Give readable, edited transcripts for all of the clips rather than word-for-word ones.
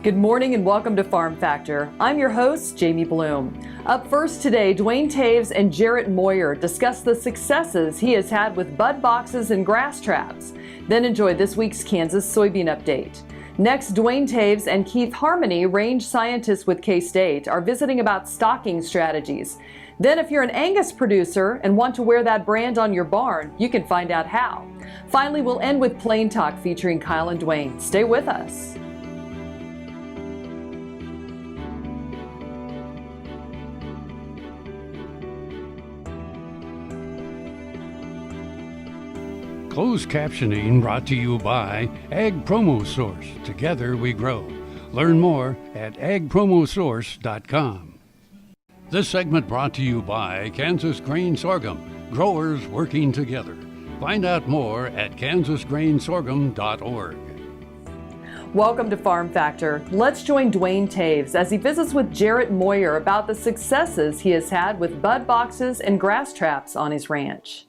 Good morning and welcome to Farm Factor. I'm your host, Jamie Bloom. Up first today, Duane Towes and Jaret Moyer discuss the successes he has had with bud boxes and grass traps. Then enjoy this week's Kansas Soybean update. Next, Duane Towes and Keith Harmoney, range scientists with K-State, are visiting about stocking strategies. Then if you're an Angus producer and want to wear that brand on your barn, you can find out how. Finally, we'll end with Plain Talk featuring Kyle and Duane. Stay with us. Closed captioning brought to you by Ag Promo Source. Together we grow. Learn more at agpromosource.com. This segment brought to you by Kansas Grain Sorghum. Growers working together. Find out more at kansasgrainsorghum.org. Welcome to Farm Factor. Let's join Duane Towes as he visits with Jaret Moyer about the successes he has had with bud boxes and grass traps on his ranch.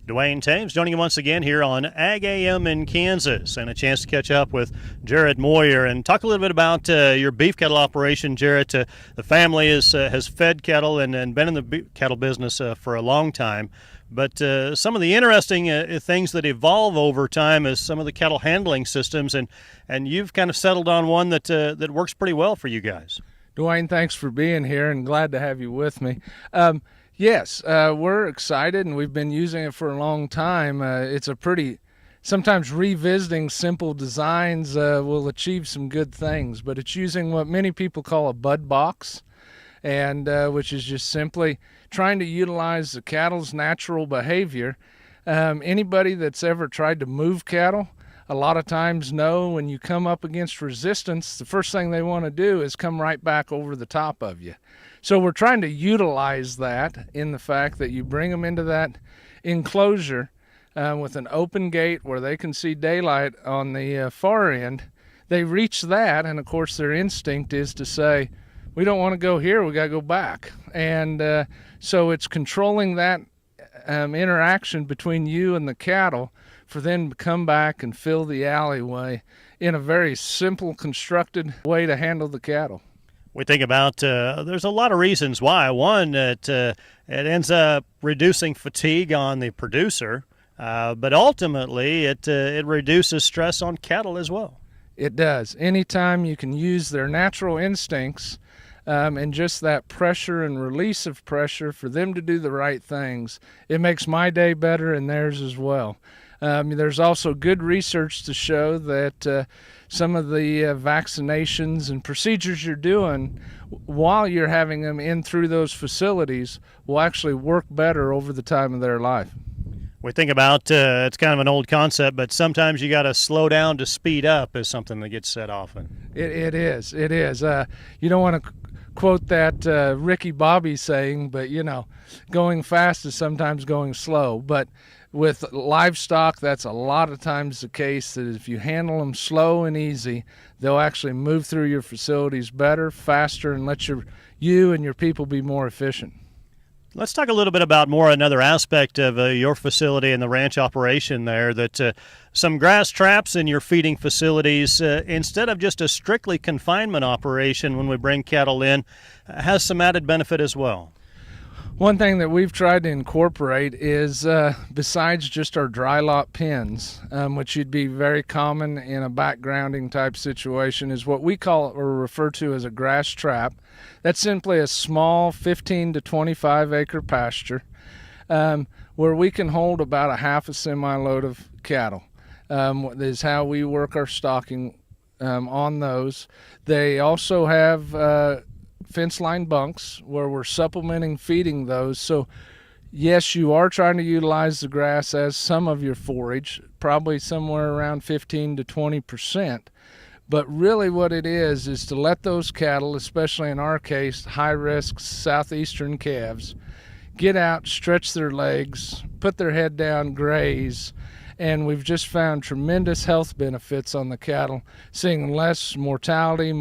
Duane Towes joining you once again here on Ag AM in Kansas, and a chance to catch up with Jaret Moyer and talk a little bit about your beef cattle operation, Jaret. The family has fed cattle and been in the beef cattle business for a long time, but some of the interesting things that evolve over time is some of the cattle handling systems, and you've kind of settled on one that works pretty well for you guys. Duane, thanks for being here and glad to have you with me. Yes, we're excited, and we've been using it for a long time. It's a pretty, sometimes revisiting simple designs will achieve some good things, but it's using what many people call a bud box, and which is just simply trying to utilize the cattle's natural behavior. Anybody that's ever tried to move cattle, a lot of times know when you come up against resistance, the first thing they want to do is come right back over the top of you. So we're trying to utilize that in the fact that you bring them into that enclosure with an open gate where they can see daylight on the far end. They reach that, and of course their instinct is to say, we don't want to go here, we got to go back. And so it's controlling that interaction between you and the cattle for them to come back and fill the alleyway in a very simple, constructed way to handle the cattle. We think about there's a lot of reasons why. One, it ends up reducing fatigue on the producer, but ultimately it reduces stress on cattle as well. It does. Anytime you can use their natural instincts and just that pressure and release of pressure for them to do the right things, it makes my day better and theirs as well. There's also good research to show that some of the vaccinations and procedures you're doing while you're having them in through those facilities will actually work better over the time of their life. We think about, it's kind of an old concept, but sometimes you got to slow down to speed up is something that gets said often. It is. You don't want to quote that Ricky Bobby saying, but, going fast is sometimes going slow. But with livestock, that's a lot of times the case, that if you handle them slow and easy, they'll actually move through your facilities better, faster, and let you and your people be more efficient. Let's talk a little bit about another aspect of your facility and the ranch operation there, that some grass traps in your feeding facilities, instead of just a strictly confinement operation when we bring cattle in, has some added benefit as well. One thing that we've tried to incorporate is, besides just our dry lot pens, which would be very common in a backgrounding type situation, is what we call or refer to as a grass trap. That's simply a small 15 to 25 acre pasture where we can hold about a half a semi-load of cattle. Is how we work our stocking on those. They also have fence line bunks where we're supplementing feeding those. So yes, you are trying to utilize the grass as some of your forage, probably somewhere around 15 to 20%. But really what it is to let those cattle, especially in our case, high-risk southeastern calves, get out, stretch their legs, put their head down, graze, and we've just found tremendous health benefits on the cattle, seeing less mortality,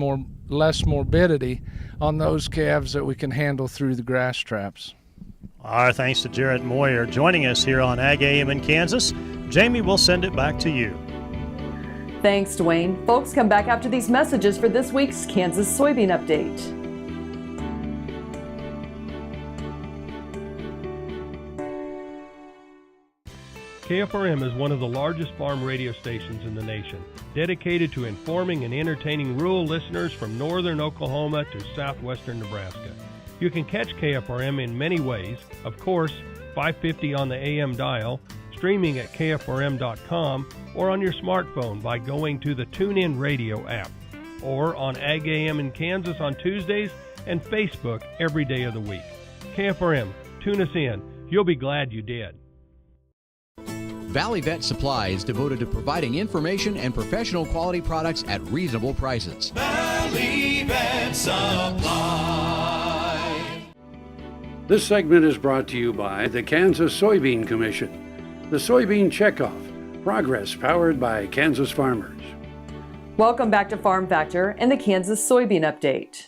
less morbidity on those calves that we can handle through the grass traps. Our thanks to Jaret Moyer joining us here on Ag AM in Kansas. Jamie, we'll send it back to you. Thanks, Duane. Folks, come back after these messages for this week's Kansas Soybean Update. KFRM is one of the largest farm radio stations in the nation, dedicated to informing and entertaining rural listeners from northern Oklahoma to southwestern Nebraska. You can catch KFRM in many ways, of course, 550 on the AM dial, streaming at kfrm.com, or on your smartphone by going to the TuneIn Radio app, or on Ag AM in Kansas on Tuesdays and Facebook every day of the week. KFRM, tune us in. You'll be glad you did. Valley Vet Supply is devoted to providing information and professional quality products at reasonable prices. Valley Vet Supply. This segment is brought to you by the Kansas Soybean Commission. The Soybean Checkoff, progress powered by Kansas farmers. Welcome back to Farm Factor and the Kansas Soybean Update.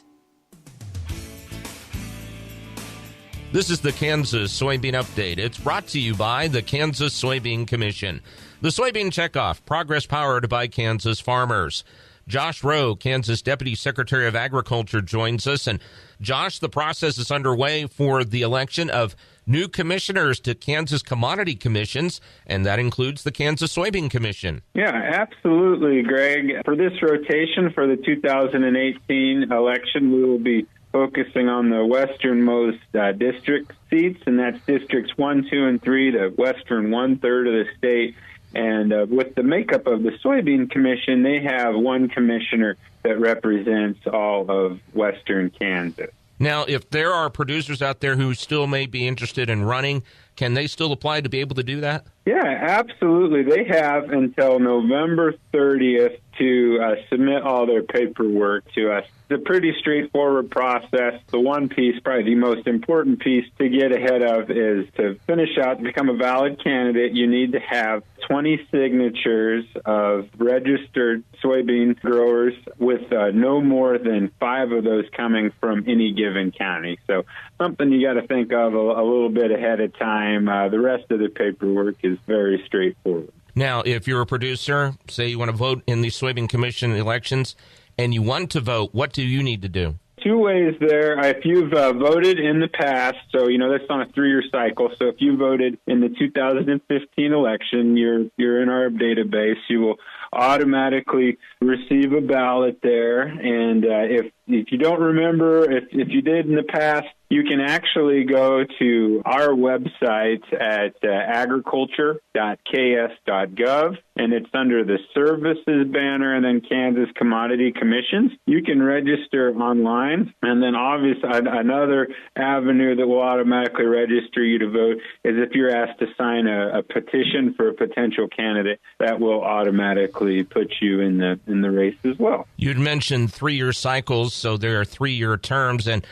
This is the Kansas Soybean Update. It's brought to you by the Kansas Soybean Commission. The Soybean Checkoff, progress powered by Kansas farmers. Josh Rowe, Kansas Deputy Secretary of Agriculture, joins us. And Josh, the process is underway for the election of new commissioners to Kansas commodity commissions, and that includes the Kansas Soybean Commission. Yeah, absolutely, Greg. For this rotation for the 2018 election, we will be focusing on the westernmost district seats, and that's districts 1, 2, and 3, the western one-third of the state. And with the makeup of the Soybean Commission, they have one commissioner that represents all of western Kansas. Now, if there are producers out there who still may be interested in running, can they still apply to be able to do that? Yeah, absolutely. They have until November 30th to submit all their paperwork to us. It's a pretty straightforward process. The one piece, probably the most important piece to get ahead of, is to finish out, to become a valid candidate, you need to have 20 signatures of registered soybean growers with no more than 5 of those coming from any given county. So something you got to think of a little bit ahead of time. The rest of the paperwork is very straightforward. Now, if you're a producer, say you want to vote in the Soybean Commission elections, and you want to vote, what do you need to do? 2 ways there. If you've voted in the past, so that's on a 3-year cycle. So if you voted in the 2015 election, you're in our database. You will automatically receive a ballot there. And if you don't remember, if you did in the past, you can actually go to our website at agriculture.ks.gov, and it's under the Services banner and then Kansas Commodity Commissions. You can register online, and then obviously another avenue that will automatically register you to vote is if you're asked to sign a petition for a potential candidate, that will automatically put you in the race as well. You'd mentioned 3-year cycles, so there are 3-year terms, and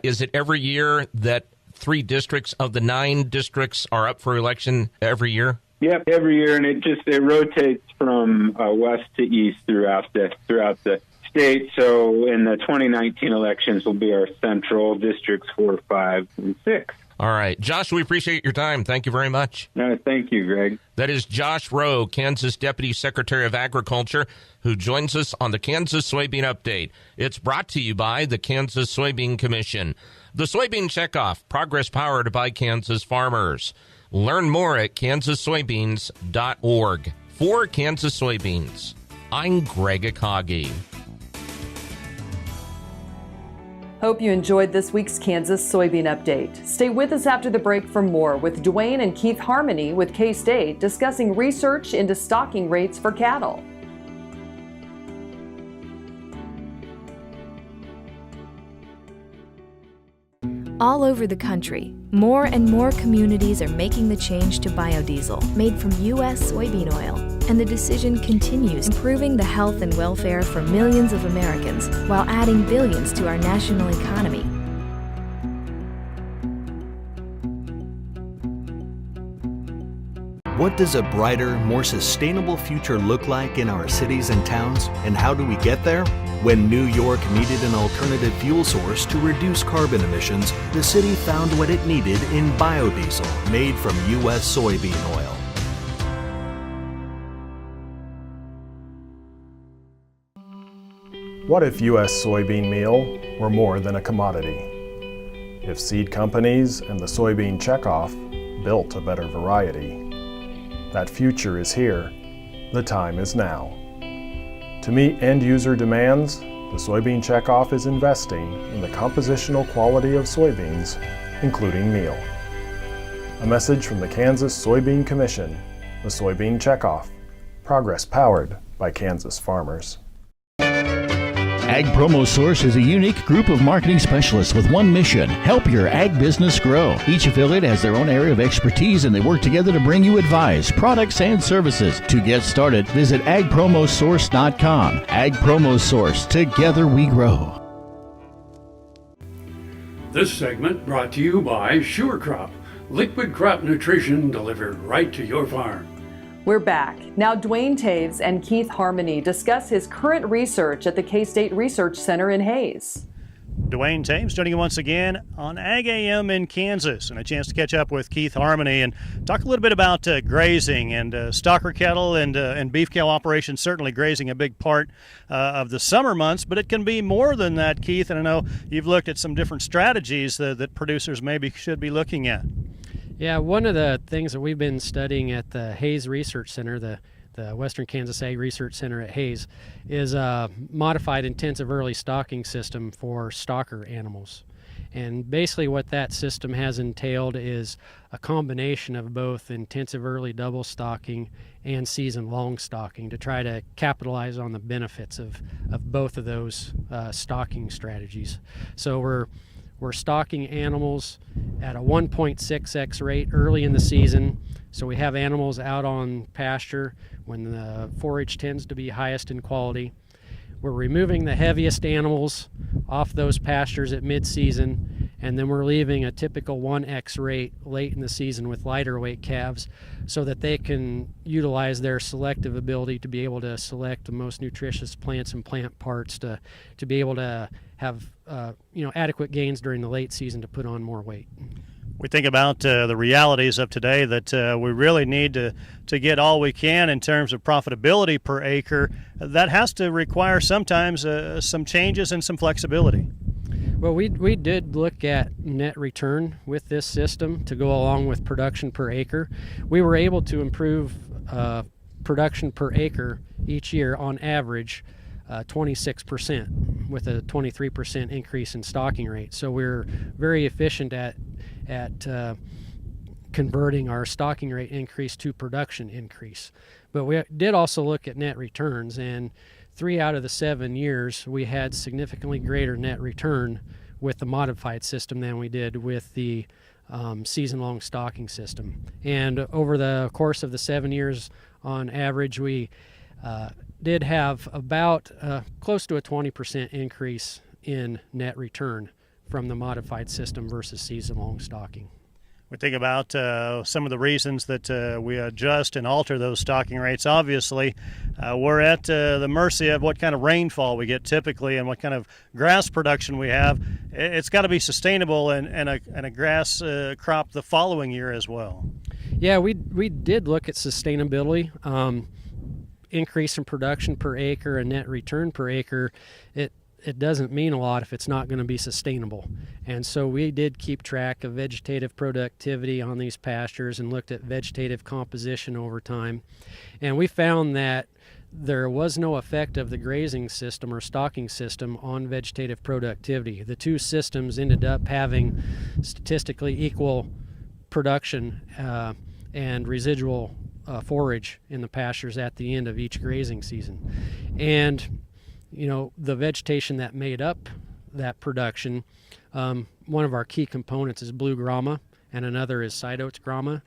is it every year that 3 districts of the 9 districts are up for election every year? Yep, every year, and it rotates from west to east throughout the state. So in the 2019 elections will be our central districts 4, 5, and 6. All right. Josh, we appreciate your time. Thank you very much. Thank you, Greg. That is Josh Rowe, Kansas Deputy Secretary of Agriculture, who joins us on the Kansas Soybean Update. It's brought to you by the Kansas Soybean Commission. The Soybean Checkoff, progress powered by Kansas farmers. Learn more at kansassoybeans.org. For Kansas Soybeans, I'm Greg Akagi. Hope you enjoyed this week's Kansas Soybean Update. Stay with us after the break for more with Duane and Keith Harmoney with K-State discussing research into stocking rates for cattle. All over the country, more and more communities are making the change to biodiesel made from U.S. soybean oil, and the decision continues improving the health and welfare for millions of Americans while adding billions to our national economy. What does a brighter, more sustainable future look like in our cities and towns, and how do we get there? When New York needed an alternative fuel source to reduce carbon emissions, the city found what it needed in biodiesel made from U.S. soybean oil. What if U.S. soybean meal were more than a commodity? If seed companies and the soybean checkoff built a better variety? That future is here. The time is now. To meet end-user demands, the soybean checkoff is investing in the compositional quality of soybeans, including meal. A message from the Kansas Soybean Commission, the Soybean Checkoff, progress powered by Kansas farmers. Ag Promo Source is a unique group of marketing specialists with one mission: help your ag business grow. Each affiliate has their own area of expertise, and they work together to bring you advice, products, and services. To get started, visit agpromosource.com. Ag Promo Source, together we grow. This segment brought to you by Sure Crop, liquid crop nutrition delivered right to your farm. We're back. Now Duane Towes and Keith Harmoney discuss his current research at the K-State Research Center in Hays. Duane Towes joining you once again on Ag AM in Kansas, and a chance to catch up with Keith Harmoney and talk a little bit about grazing and stocker cattle and beef cattle operations. Certainly grazing a big part of the summer months, but it can be more than that, Keith. And I know you've looked at some different strategies that producers maybe should be looking at. Yeah, one of the things that we've been studying at the Hays Research Center, the Western Kansas Ag Research Center at Hays, is a modified intensive early stocking system for stocker animals. And basically what that system has entailed is a combination of both intensive early double stocking and season long stocking to try to capitalize on the benefits of both of those stocking strategies. So we're stocking animals at a 1.6x rate early in the season. So we have animals out on pasture when the forage tends to be highest in quality. We're removing the heaviest animals off those pastures at mid-season, and then we're leaving a typical 1x rate late in the season with lighter weight calves so that they can utilize their selective ability to be able to select the most nutritious plants and plant parts to be able to have adequate gains during the late season to put on more weight. We think about the realities of today that we really need to get all we can in terms of profitability per acre. That has to require sometimes some changes and some flexibility. Well, we did look at net return with this system to go along with production per acre. We were able to improve production per acre each year on average 26% with a 23% increase in stocking rate. So we're very efficient at converting our stocking rate increase to production increase. But we did also look at net returns, and 3 out of the 7 years we had significantly greater net return with the modified system than we did with the season-long stocking system. And over the course of the 7 years, on average, we did have about close to a 20% increase in net return from the modified system versus season-long stocking. We think about some of the reasons that we adjust and alter those stocking rates. Obviously, we're at the mercy of what kind of rainfall we get typically and what kind of grass production we have. It's got to be sustainable and a grass crop the following year as well. Yeah, we did look at sustainability. Increase in production per acre and net return per acre, it doesn't mean a lot if it's not going to be sustainable. And so we did keep track of vegetative productivity on these pastures and looked at vegetative composition over time. And we found that there was no effect of the grazing system or stocking system on vegetative productivity. The two systems ended up having statistically equal production and residual forage in the pastures at the end of each grazing season. And the vegetation that made up that production, one of our key components is blue grama and another is side oats grama,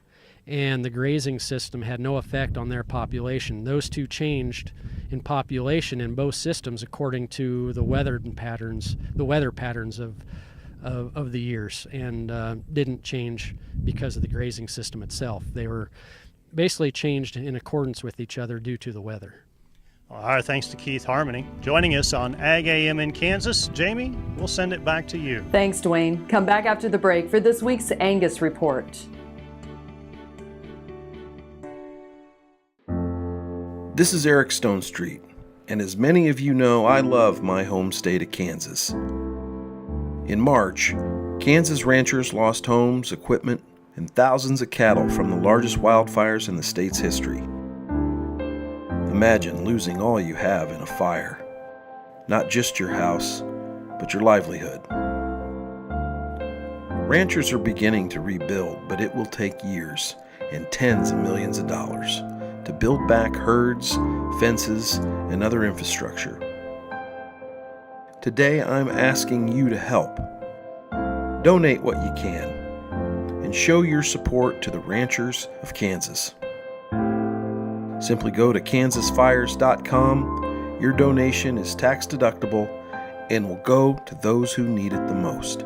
and the grazing system had no effect on their population. Those two changed in population in both systems according to the weather patterns of the years, and didn't change because of the grazing system itself. They were basically changed in accordance with each other due to the weather. Well, our thanks to Keith Harmoney joining us on Ag AM in Kansas. Jamie, we'll send it back to you. Thanks, Duane. Come back after the break for this week's Angus Report. This is Eric Stonestreet. and as many of you know, I love my home state of Kansas. In March, Kansas ranchers lost homes, equipment, and thousands of cattle from the largest wildfires in the state's history. Imagine losing all you have in a fire. Not just your house, but your livelihood. Ranchers are beginning to rebuild, but it will take years and tens of millions of dollars to build back herds, fences, and other infrastructure. Today, I'm asking you to help. Donate what you can and show your support to the ranchers of Kansas. Simply go to kansasfires.com. Your donation is tax deductible and will go to those who need it the most.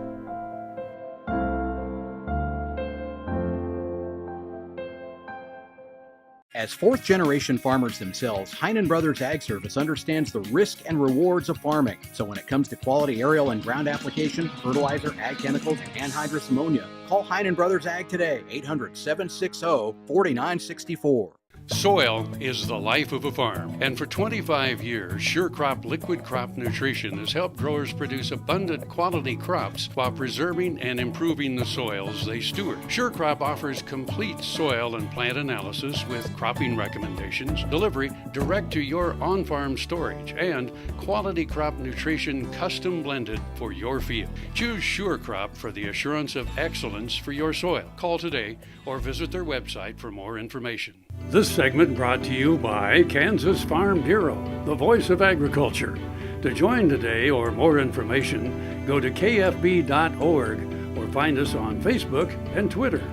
As fourth-generation farmers themselves, Heinen Brothers Ag Service understands the risk and rewards of farming. So when it comes to quality aerial and ground application, fertilizer, ag chemicals, and anhydrous ammonia, call Heinen Brothers Ag today, 800-760-4964. Soil is the life of a farm, and for 25 years, SureCrop Liquid Crop Nutrition has helped growers produce abundant quality crops while preserving and improving the soils they steward. SureCrop offers complete soil and plant analysis with cropping recommendations, delivery direct to your on-farm storage, and quality crop nutrition custom blended for your field. Choose SureCrop for the assurance of excellence for your soil. Call today or visit their website for more information. This segment brought to you by Kansas Farm Bureau, the voice of agriculture. To join today or more information, go to kfb.org or find us on Facebook and Twitter.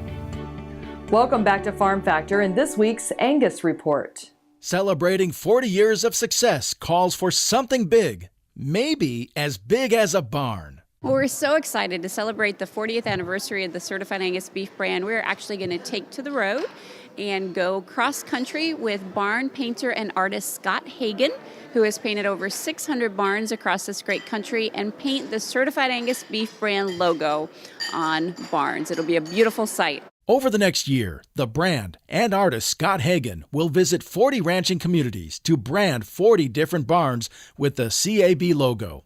Welcome back to Farm Factor and this week's Angus Report. Celebrating 40 years of success calls for something big, maybe as big as a barn. Well, we're so excited to celebrate the 40th anniversary of the Certified Angus Beef brand. We're actually going to take to the road and go cross-country with barn painter and artist Scott Hagan, who has painted over 600 barns across this great country, and paint the Certified Angus Beef brand logo on barns. It'll be a beautiful sight. Over the next year, the brand and artist Scott Hagan will visit 40 ranching communities to brand 40 different barns with the CAB logo.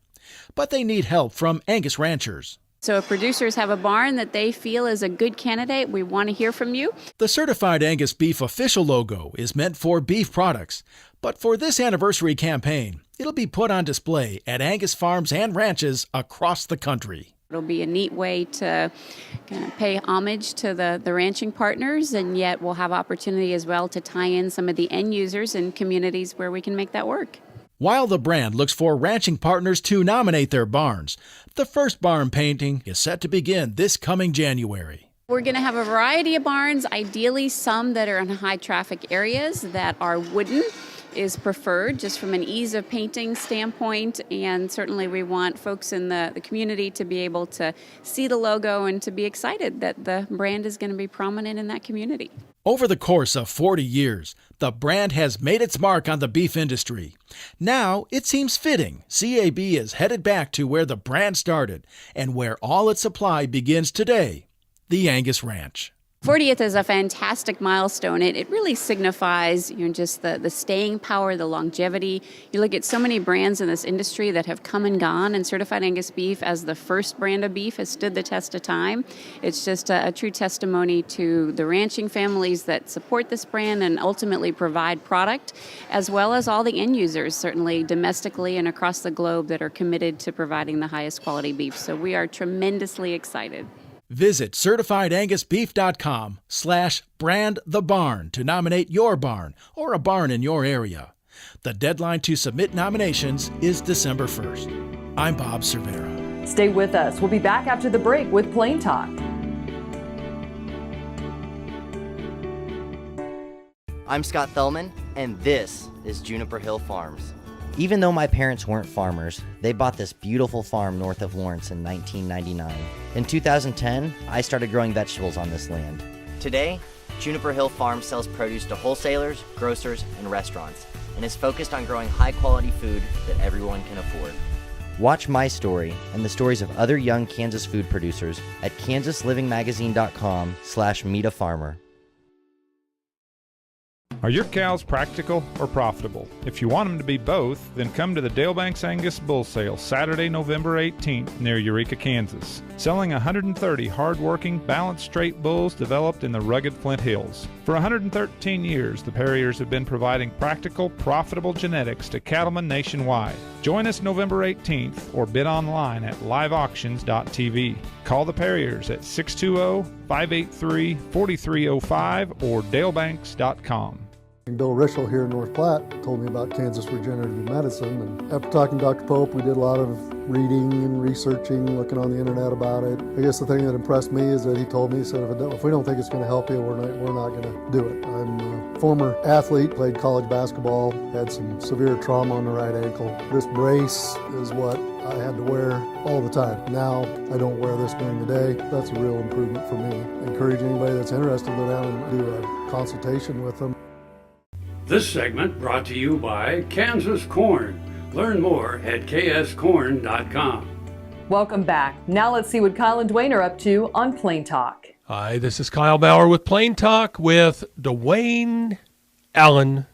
But they need help from Angus ranchers. So if producers have a barn that they feel is a good candidate, we want to hear from you. The Certified Angus Beef official logo is meant for beef products, but for this anniversary campaign, it'll be put on display at Angus farms and ranches across the country. It'll be a neat way to kind of pay homage to the ranching partners, and yet we'll have opportunity as well to tie in some of the end users and communities where we can make that work. While the brand looks for ranching partners to nominate their barns, the first barn painting is set to begin this coming January. We're going to have a variety of barns, ideally some that are in high traffic areas that are wooden is preferred just from an ease of painting standpoint, and certainly we want folks in the community to be able to see the logo and to be excited that the brand is going to be prominent in that community. Over the course of 40 years, the brand has made its mark on the beef industry. Now, it seems fitting CAB is headed back to where the brand started and where all its supply begins today, the Angus Ranch. 40th is a fantastic milestone. It really signifies just the staying power, the longevity. You look at so many brands in this industry that have come and gone, and Certified Angus Beef as the first brand of beef has stood the test of time. It's just a true testimony to the ranching families that support this brand and ultimately provide product, as well as all the end users, certainly domestically and across the globe, that are committed to providing the highest quality beef. So we are tremendously excited. Visit CertifiedAngusBeef.com/brandthebarn to nominate your barn or a barn in your area. The deadline to submit nominations is December 1st. I'm Bob Cervera. Stay with us. We'll be back after the break with Plain Talk. I'm Scott Thellman, and this is Juniper Hill Farms. Even though my parents weren't farmers, they bought this beautiful farm north of Lawrence in 1999. In 2010, I started growing vegetables on this land. Today, Juniper Hill Farms sells produce to wholesalers, grocers, and restaurants, and is focused on growing high-quality food that everyone can afford. Watch my story and the stories of other young Kansas food producers at KansasLivingMagazine.com/meetafarmer. Are your cows practical or profitable? If you want them to be both, then come to the Dale Banks Angus Bull Sale Saturday, November 18th near Eureka, Kansas. Selling 130 hard-working, balanced straight bulls developed in the rugged Flint Hills. For 113 years, the Perriers have been providing practical, profitable genetics to cattlemen nationwide. Join us November 18th or bid online at liveauctions.tv. Call the Perriers at 620-583-4305 or dalebanks.com. Bill Rischel here in North Platte told me about Kansas Regenerative Medicine, and after talking to Dr. Pope, we did a lot of reading and researching, looking on the internet about it. I guess the thing that impressed me is that he told me, he said, if we don't think it's going to help you, we're not going to do it. I'm a former athlete, played college basketball, had some severe trauma on the right ankle. This brace is what I had to wear all the time. Now I don't wear this during the day. That's a real improvement for me. I encourage anybody that's interested to go down and do a consultation with them. This segment brought to you by Kansas Corn. Learn more at kscorn.com. Welcome back. Now let's see what Kyle and Duane are up to on Plain Talk. Hi, this is Kyle Bauer with Plain Talk with Duane Allen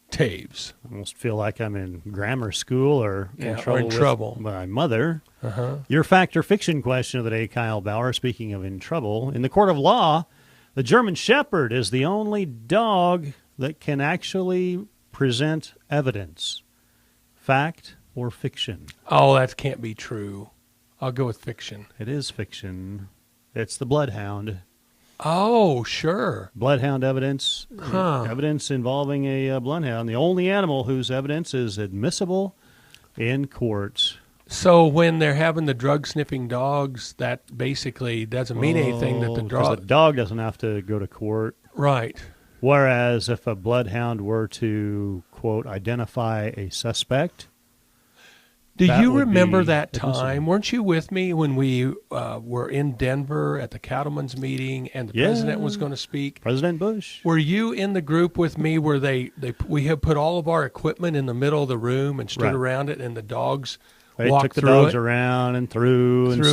Toews. I almost feel like I'm in grammar school or in trouble with my mother. Uh-huh. Your fact or fiction question of the day, Kyle Bauer. Speaking of in trouble, in the court of law, the German Shepherd is the only dog that can actually present evidence. Fact or fiction? Oh, that can't be true. I'll go with fiction. It is fiction. It's the bloodhound. Oh, sure. Bloodhound evidence. Huh. Evidence involving a bloodhound. The only animal whose evidence is admissible in court. So when they're having the drug-sniffing dogs, that basically doesn't mean anything that the dog doesn't have to go to court. Right. Whereas if a bloodhound were to, quote, identify a suspect. Do you remember that time? Weren't you with me when we were in Denver at the cattlemen's meeting and the president was going to speak? President Bush. Were you in the group with me where we had put all of our equipment in the middle of the room and stood around it, and the dogs They walked took the through dogs it? around and through and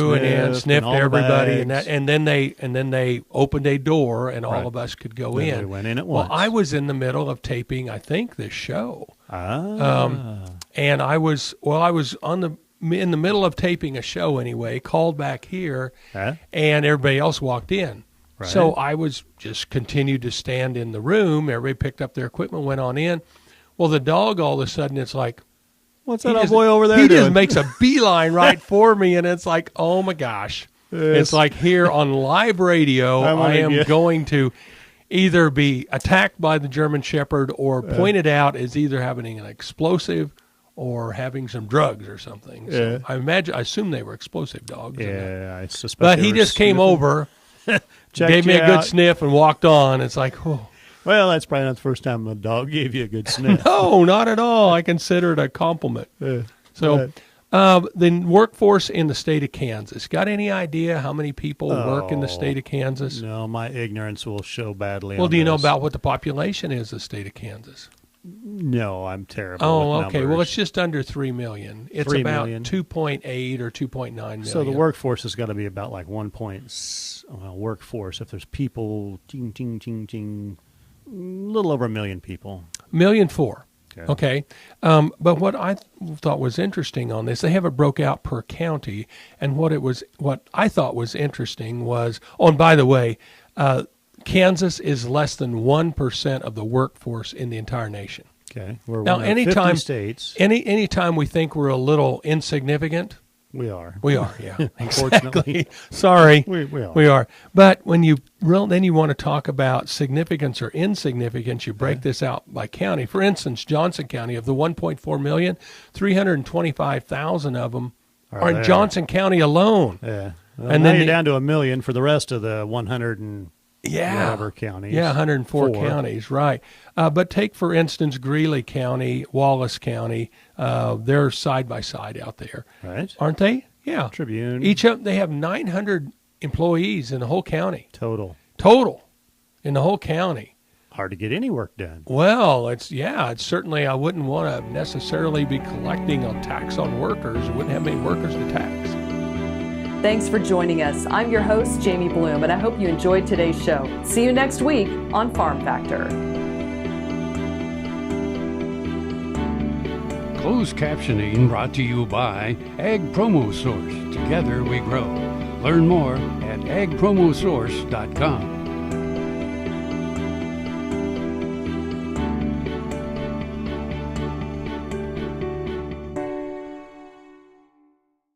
sniffed all the everybody, bags. and then they opened a door and all of us could go Then in. we went in at well, once. I was in the middle of taping, I think, this show. Ah. And I was in the middle of taping a show anyway, called back here, and everybody else walked in. Right. So I was just continued to stand in the room. Everybody picked up their equipment, went on in. Well, the dog, all of a sudden, it's like, what's that old boy over there He doing? just makes a beeline right for me, and it's like, oh my gosh. It's like here on live radio, I am going to either be attacked by the German Shepherd or pointed out as either having an explosive or having some drugs or something. So I assume they were explosive dogs. Yeah, I suspect. But they he were just came sniffing. over, Checked gave me you a good out. sniff, and walked on. It's like, oh. Well, that's probably not the first time a dog gave you a good sniff. No, not at all. I consider it a compliment. So the workforce in the state of Kansas, got any idea how many people work in the state of Kansas? No, my ignorance will show badly. Well, on do you know this. about what the population is of the state of Kansas? No, I'm terrible. Oh, with okay. numbers. Well, it's just under 3 million. It's 3 about million. 2.8 or 2.9 million. So the workforce has got to be about like workforce. If there's people, a little over 1 million people. 1.4 million. Okay. But what I thought was interesting on this, they have it broke out per county, and what I thought was interesting was, oh, and by the way, Kansas is less than 1% of the workforce in the entire nation. Okay. We're Now, one of anytime 50 states. Anytime we think we're a little insignificant, we are. We are, yeah. Unfortunately. Exactly. Sorry. We are. But when then you want to talk about significance or insignificance, you break this out by county. For instance, Johnson County, of the 1.4 million, 325,000 of them are in there. Johnson County alone. Yeah. Well, and now then you're down to 1 million for the rest of the 100 and whatever counties. Yeah, 104 counties, right. But take, for instance, Greeley County, Wallace County. They're side by side out there. Right. Aren't they? Yeah. Tribune. They have 900 employees in the whole county. Total in the whole county. Hard to get any work done. Well, it's certainly, I wouldn't want to necessarily be collecting a tax on workers. We wouldn't have many workers to tax. Thanks for joining us. I'm your host, Jamie Bloom, and I hope you enjoyed today's show. See you next week on Farm Factor. Closed captioning brought to you by Ag Promo Source. Together we grow. Learn more at agpromosource.com.